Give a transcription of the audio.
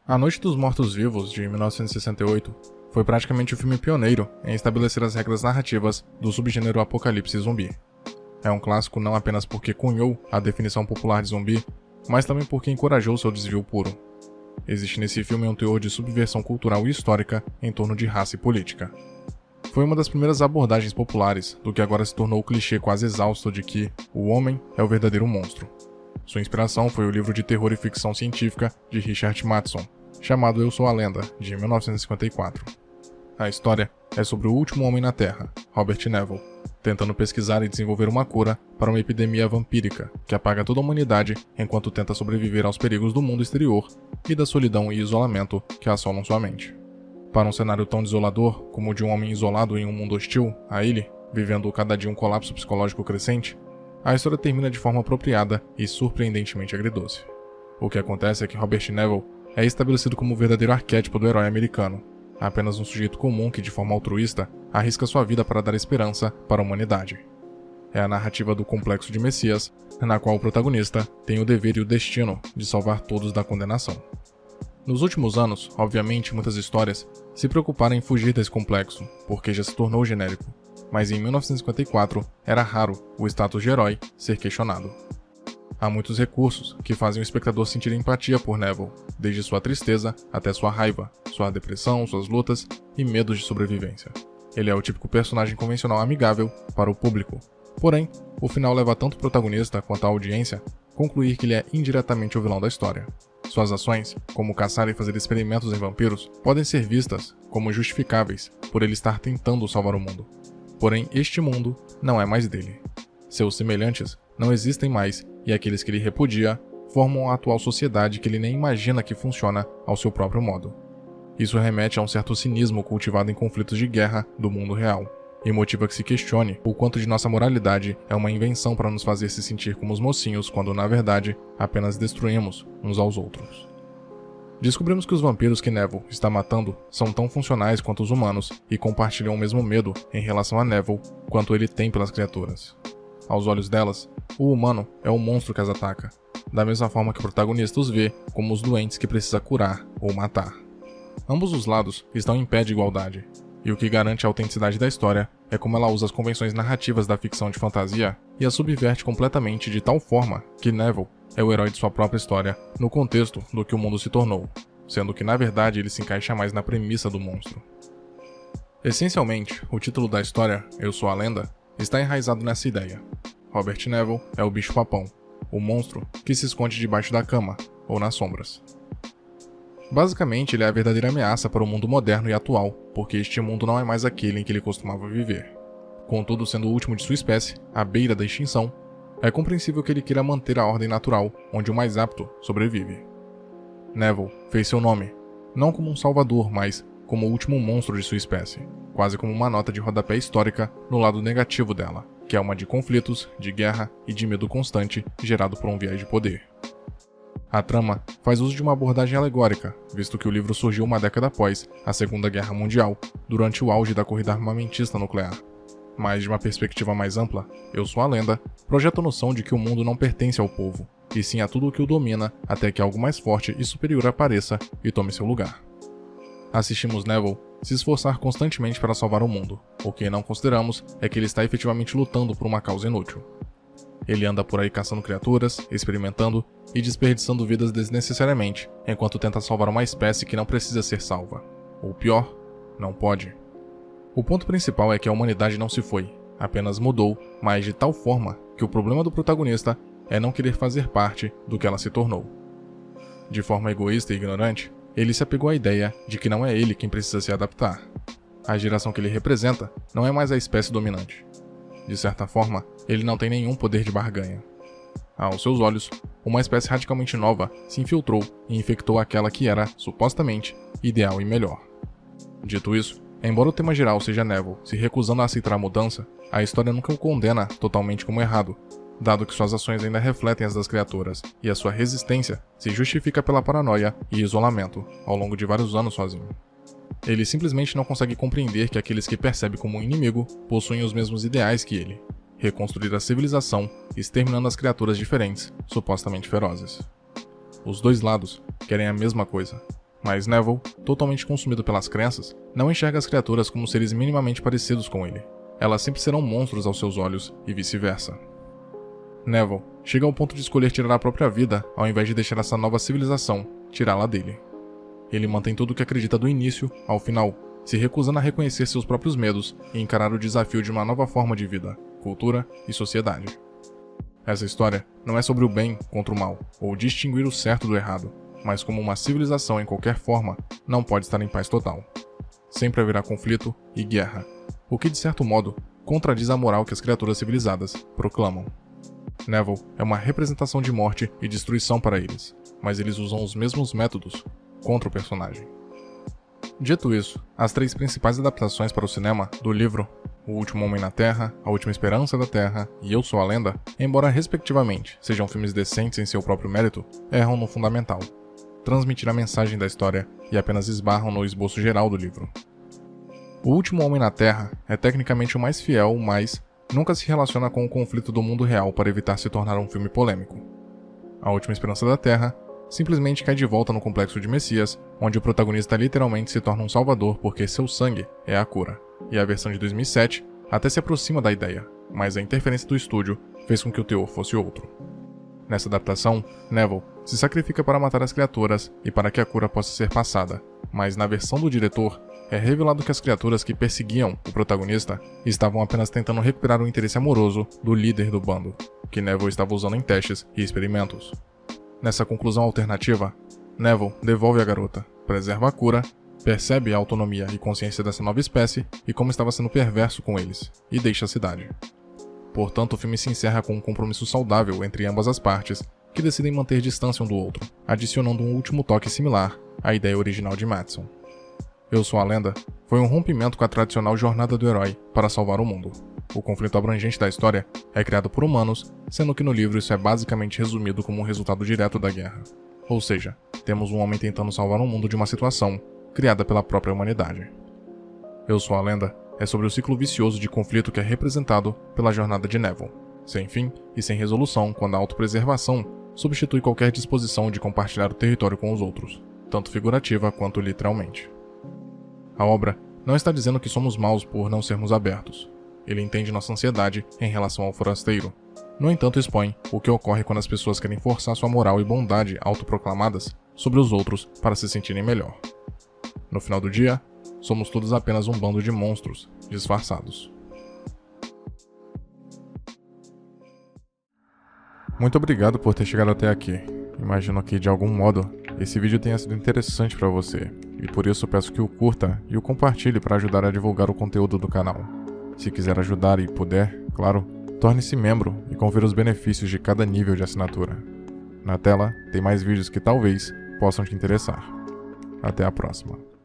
A Noite dos Mortos-Vivos, de 1968, foi praticamente o filme pioneiro em estabelecer as regras narrativas do subgênero apocalipse zumbi. É um clássico não apenas porque cunhou a definição popular de zumbi, mas também porque encorajou seu desvio puro. Existe nesse filme um teor de subversão cultural e histórica em torno de raça e política. Foi uma das primeiras abordagens populares do que agora se tornou o clichê quase exausto de que o homem é o verdadeiro monstro. Sua inspiração foi o livro de terror e ficção científica de Richard Matheson, chamado Eu Sou a Lenda, de 1954. A história é sobre o último homem na Terra, Robert Neville, tentando pesquisar e desenvolver uma cura para uma epidemia vampírica que apaga toda a humanidade enquanto tenta sobreviver aos perigos do mundo exterior e da solidão e isolamento que assolam sua mente. Para um cenário tão desolador como o de um homem isolado em um mundo hostil a ele, vivendo cada dia um colapso psicológico crescente, a história termina de forma apropriada e surpreendentemente agridoce. O que acontece é que Robert Neville é estabelecido como o verdadeiro arquétipo do herói americano, apenas um sujeito comum que, de forma altruísta, arrisca sua vida para dar esperança para a humanidade. É a narrativa do complexo de Messias, na qual o protagonista tem o dever e o destino de salvar todos da condenação. Nos últimos anos, obviamente, muitas histórias se preocuparam em fugir desse complexo, porque já se tornou genérico, mas em 1954 era raro o status de herói ser questionado. Há muitos recursos que fazem o espectador sentir empatia por Neville, desde sua tristeza até sua raiva, sua depressão, suas lutas e medos de sobrevivência. Ele é o típico personagem convencional amigável para o público. Porém, o final leva tanto o protagonista quanto a audiência a concluir que ele é indiretamente o vilão da história. Suas ações, como caçar e fazer experimentos em vampiros, podem ser vistas como justificáveis por ele estar tentando salvar o mundo. Porém, este mundo não é mais dele. Seus semelhantes não existem mais e aqueles que ele repudia formam a atual sociedade que ele nem imagina que funciona ao seu próprio modo. Isso remete a um certo cinismo cultivado em conflitos de guerra do mundo real, e motiva que se questione o quanto de nossa moralidade é uma invenção para nos fazer se sentir como os mocinhos quando, na verdade, apenas destruímos uns aos outros. Descobrimos que os vampiros que Neville está matando são tão funcionais quanto os humanos e compartilham o mesmo medo em relação a Neville quanto ele tem pelas criaturas. Aos olhos delas, o humano é o monstro que as ataca, da mesma forma que o protagonista os vê como os doentes que precisa curar ou matar. Ambos os lados estão em pé de igualdade, e o que garante a autenticidade da história é como ela usa as convenções narrativas da ficção de fantasia e as subverte completamente de tal forma que Neville é o herói de sua própria história no contexto do que o mundo se tornou, sendo que na verdade ele se encaixa mais na premissa do monstro. Essencialmente, o título da história, Eu Sou a Lenda, está enraizado nessa ideia. Robert Neville é o bicho-papão, o monstro que se esconde debaixo da cama ou nas sombras. Basicamente, ele é a verdadeira ameaça para o mundo moderno e atual, porque este mundo não é mais aquele em que ele costumava viver. Contudo, sendo o último de sua espécie, à beira da extinção, é compreensível que ele queira manter a ordem natural, onde o mais apto sobrevive. Neville fez seu nome, não como um salvador, mas como o último monstro de sua espécie, quase como uma nota de rodapé histórica no lado negativo dela, que é uma de conflitos, de guerra e de medo constante gerado por um viés de poder. A trama faz uso de uma abordagem alegórica, visto que o livro surgiu uma década após a Segunda Guerra Mundial, durante o auge da corrida armamentista nuclear. Mas de uma perspectiva mais ampla, Eu Sou a Lenda projeta a noção de que o mundo não pertence ao povo, e sim a tudo o que o domina até que algo mais forte e superior apareça e tome seu lugar. Assistimos Neville se esforçar constantemente para salvar o mundo. O que não consideramos é que ele está efetivamente lutando por uma causa inútil. Ele anda por aí caçando criaturas, experimentando e desperdiçando vidas desnecessariamente, enquanto tenta salvar uma espécie que não precisa ser salva. Ou pior, não pode. O ponto principal é que a humanidade não se foi, apenas mudou, mas de tal forma que o problema do protagonista é não querer fazer parte do que ela se tornou. De forma egoísta e ignorante, ele se apegou à ideia de que não é ele quem precisa se adaptar. A geração que ele representa não é mais a espécie dominante. De certa forma, ele não tem nenhum poder de barganha. Aos seus olhos, uma espécie radicalmente nova se infiltrou e infectou aquela que era, supostamente, ideal e melhor. Dito isso, embora o tema geral seja Neville se recusando a aceitar a mudança, a história nunca o condena totalmente como errado, dado que suas ações ainda refletem as das criaturas, e a sua resistência se justifica pela paranoia e isolamento, ao longo de vários anos sozinho. Ele simplesmente não consegue compreender que aqueles que percebe como um inimigo possuem os mesmos ideais que ele: reconstruir a civilização, exterminando as criaturas diferentes, supostamente ferozes. Os dois lados querem a mesma coisa, Mas Neville, totalmente consumido pelas crenças, não enxerga as criaturas como seres minimamente parecidos com ele. Elas sempre serão monstros aos seus olhos e vice-versa. Neville chega ao ponto de escolher tirar a própria vida ao invés de deixar essa nova civilização tirá-la dele. Ele mantém tudo o que acredita do início ao final, se recusando a reconhecer seus próprios medos e encarar o desafio de uma nova forma de vida, cultura e sociedade. Essa história não é sobre o bem contra o mal, ou distinguir o certo do errado, mas como uma civilização em qualquer forma não pode estar em paz total. Sempre haverá conflito e guerra, o que de certo modo contradiz a moral que as criaturas civilizadas proclamam. Neville é uma representação de morte e destruição para eles, mas eles usam os mesmos métodos contra o personagem. Dito isso, as 3 principais adaptações para o cinema do livro O Último Homem na Terra, A Última Esperança da Terra e Eu Sou a Lenda, embora respectivamente sejam filmes decentes em seu próprio mérito, erram no fundamental, transmitir a mensagem da história e apenas esbarram no esboço geral do livro. O Último Homem na Terra é tecnicamente o mais fiel, mas nunca se relaciona com o conflito do mundo real para evitar se tornar um filme polêmico. A Última Esperança da Terra simplesmente cai de volta no complexo de Messias, onde o protagonista literalmente se torna um salvador porque seu sangue é a cura. E a versão de 2007 até se aproxima da ideia, mas a interferência do estúdio fez com que o teor fosse outro. Nessa adaptação, Neville se sacrifica para matar as criaturas e para que a cura possa ser passada, mas na versão do diretor, é revelado que as criaturas que perseguiam o protagonista estavam apenas tentando recuperar o interesse amoroso do líder do bando, que Neville estava usando em testes e experimentos. Nessa conclusão alternativa, Neville devolve a garota, preserva a cura, percebe a autonomia e consciência dessa nova espécie e como estava sendo perverso com eles, e deixa a cidade. Portanto, o filme se encerra com um compromisso saudável entre ambas as partes, que decidem manter distância um do outro, adicionando um último toque similar à ideia original de Mattson. Eu Sou a Lenda foi um rompimento com a tradicional jornada do herói para salvar o mundo. O conflito abrangente da história é criado por humanos, sendo que no livro isso é basicamente resumido como um resultado direto da guerra. Ou seja, temos um homem tentando salvar o mundo de uma situação criada pela própria humanidade. Eu Sou a Lenda é sobre o ciclo vicioso de conflito que é representado pela jornada de Neville, sem fim e sem resolução quando a autopreservação substitui qualquer disposição de compartilhar o território com os outros, tanto figurativa quanto literalmente. A obra não está dizendo que somos maus por não sermos abertos. Ele entende nossa ansiedade em relação ao forasteiro. No entanto, expõe o que ocorre quando as pessoas querem forçar sua moral e bondade autoproclamadas sobre os outros para se sentirem melhor. No final do dia, somos todos apenas um bando de monstros disfarçados. Muito obrigado por ter chegado até aqui. Imagino que, de algum modo, esse vídeo tenha sido interessante para você, e por isso peço que o curta e o compartilhe para ajudar a divulgar o conteúdo do canal. Se quiser ajudar e puder, claro, torne-se membro e confira os benefícios de cada nível de assinatura. Na tela tem mais vídeos que talvez possam te interessar. Até a próxima.